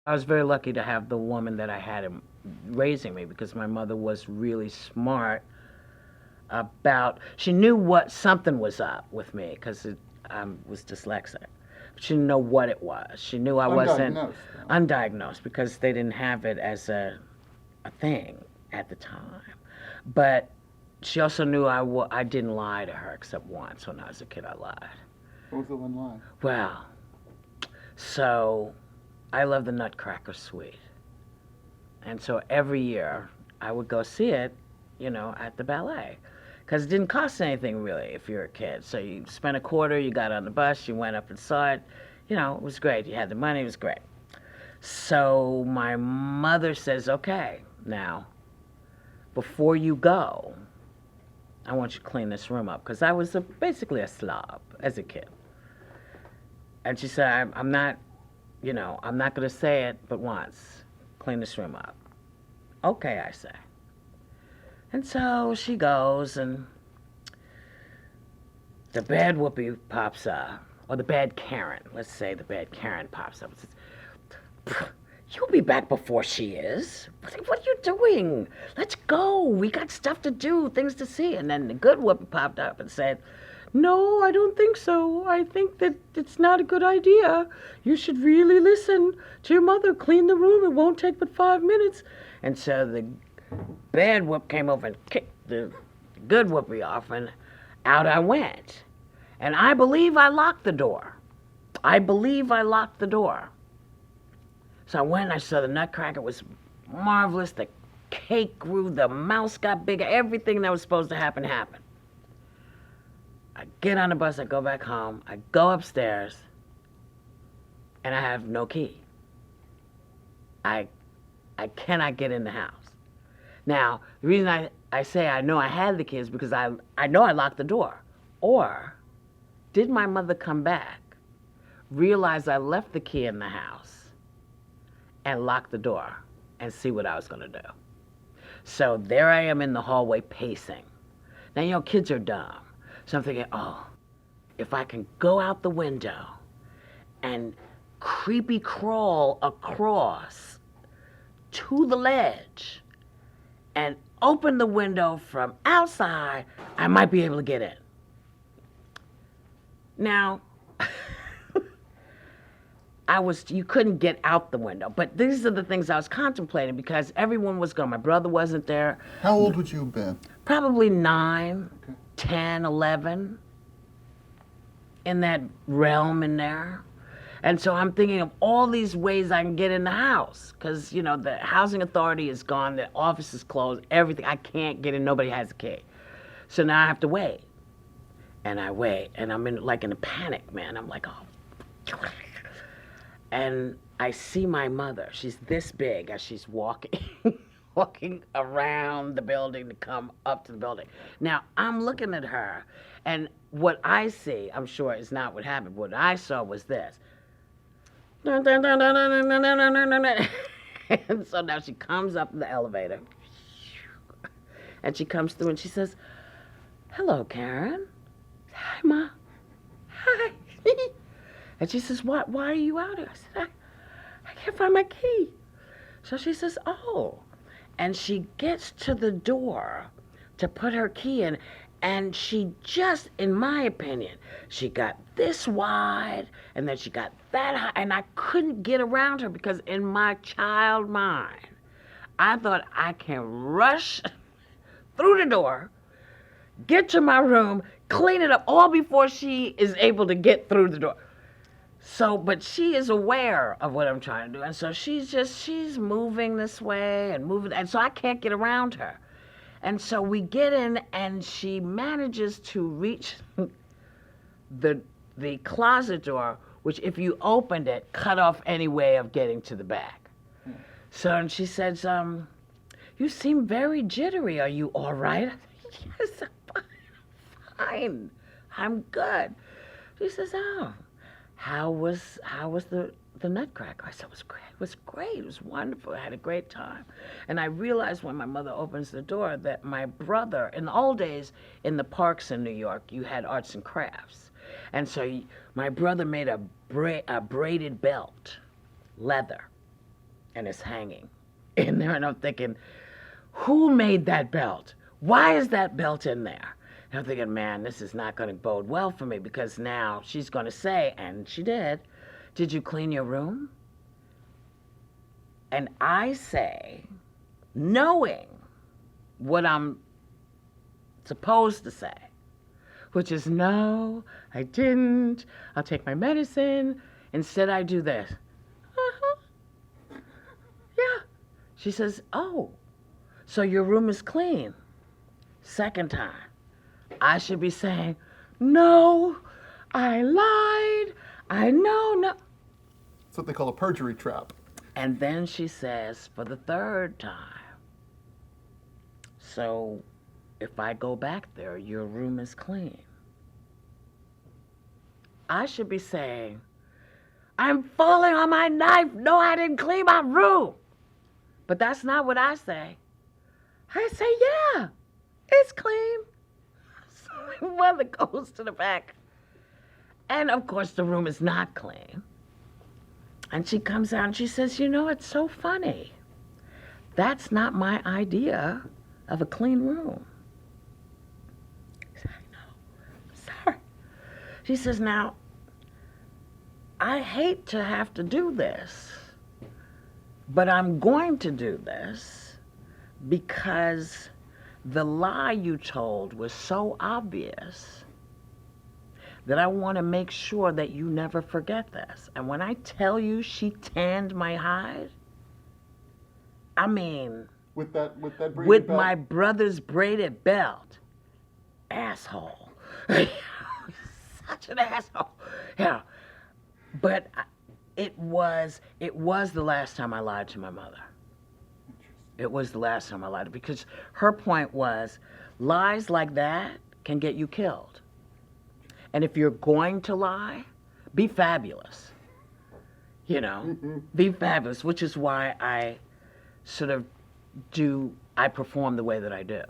I was very lucky to have the woman that I had raising me because my mother was really smart about, she knew what something was up with me because I was dyslexic. She didn't know what it was. She knew I wasn't Undiagnosed. undiagnosed because they didn't have it as a thing at the time. But she also knew I didn't lie to her except once when I was a kid. I lied. What was the one line? Well, so I love the Nutcracker Suite. And so every year I would go see it, at the ballet. Because it didn't cost anything really if you're a kid. So you spent a quarter, you got on the bus, you went up and saw it. It was great. You had the money, it was great. So my mother says, okay, now, before you go, I want you to clean this room up. Because I was basically a slob as a kid. And she said, I'm not going to say it but once. Clean this room up. Okay, I say. And so she goes, and the bad Whoopi pops up, or the bad Karen. Let's say the bad Karen pops up and says, you'll be back before she is. What are you doing? Let's go. We got stuff to do, things to see. And then the good Whoopi popped up and said, no, I don't think so. I think that it's not a good idea. You should really listen to your mother. Clean the room. It won't take but 5 minutes. And so the bad Whoop came over and kicked the good Whoopi off, and out I went. And I believe I locked the door. So I went and I saw the Nutcracker. It was marvelous. The cake grew. The mouse got bigger. Everything that was supposed to happen happened. I get on the bus, I go back home, I go upstairs, and I have no key. I cannot get in the house. Now, the reason I say I know I had the key is because I know I locked the door. Or, did my mother come back, realize I left the key in the house, and lock the door, and see what I was going to do? So there I am in the hallway pacing. Now, kids are dumb. So I'm thinking, if I can go out the window and creepy crawl across to the ledge and open the window from outside, I might be able to get in. Now, you couldn't get out the window, but these are the things I was contemplating because everyone was gone. My brother wasn't there. How old would you have been? Probably 9. Okay. 10, 11, in that realm in there. And so I'm thinking of all these ways I can get in the house because, the housing authority is gone, the office is closed, everything. I can't get in, nobody has a key. So now I have to wait. And I wait, and I'm in a panic, man. I'm like, oh. And I see my mother. She's this big as she's walking. Walking around the building to come up to the building. Now, I'm looking at her, and what I see, I'm sure, is not what happened. What I saw was this. And so now she comes up in the elevator, and she comes through, and she says, hello, Karen. Hi, Ma. Hi. And she says, why are you out here? I said, I can't find my key. So she says, oh. And she gets to the door to put her key in, and she just, in my opinion, she got this wide, and then she got that high, and I couldn't get around her because in my child mind, I thought I can rush through the door, get to my room, clean it up, all before she is able to get through the door. So, but she is aware of what I'm trying to do. And so she's moving this way and moving. And so I can't get around her. And so we get in and she manages to reach the closet door, which if you opened it, cut off any way of getting to the back. So, and she says, you seem very jittery. Are you all right? I said, yes, I'm fine. I'm good. She says, oh. How was the Nutcracker? I said, it was great. It was great. It was wonderful. I had a great time. And I realized when my mother opens the door that my brother, in the old days, in the parks in New York, you had arts and crafts. And so my brother made a braided belt, leather. and it's hanging in there. And I'm thinking, who made that belt? Why is that belt in there? And I'm thinking, man, this is not going to bode well for me, because now she's going to say, and she did you clean your room? And I say, knowing what I'm supposed to say, which is, no, I didn't. I'll take my medicine. Instead, I do this. Uh-huh. Yeah. She says, oh, so your room is clean. Second time, I should be saying, no, I lied. I know, no. That's what they call a perjury trap. And then she says for the third time, so if I go back there, your room is clean. I should be saying, I'm falling on my knife. No, I didn't clean my room. But that's not what I say. I say, yeah, it's clean. So my mother goes to the back. And of course, the room is not clean. And she comes out and she says, you know, it's so funny. That's not my idea of a clean room. I said, I know. Sorry. She says, now, I hate to have to do this, but I'm going to do this because the lie you told was so obvious that I want to make sure that you never forget this. And when I tell you she tanned my hide, I mean, With that braided with belt? my brother's braided belt. Asshole. Such an asshole. Yeah. But it was the last time I lied to my mother. It was the last time I lied, because her point was, lies like that can get you killed. And if you're going to lie, be fabulous. You know, be fabulous, which is why I perform the way that I do.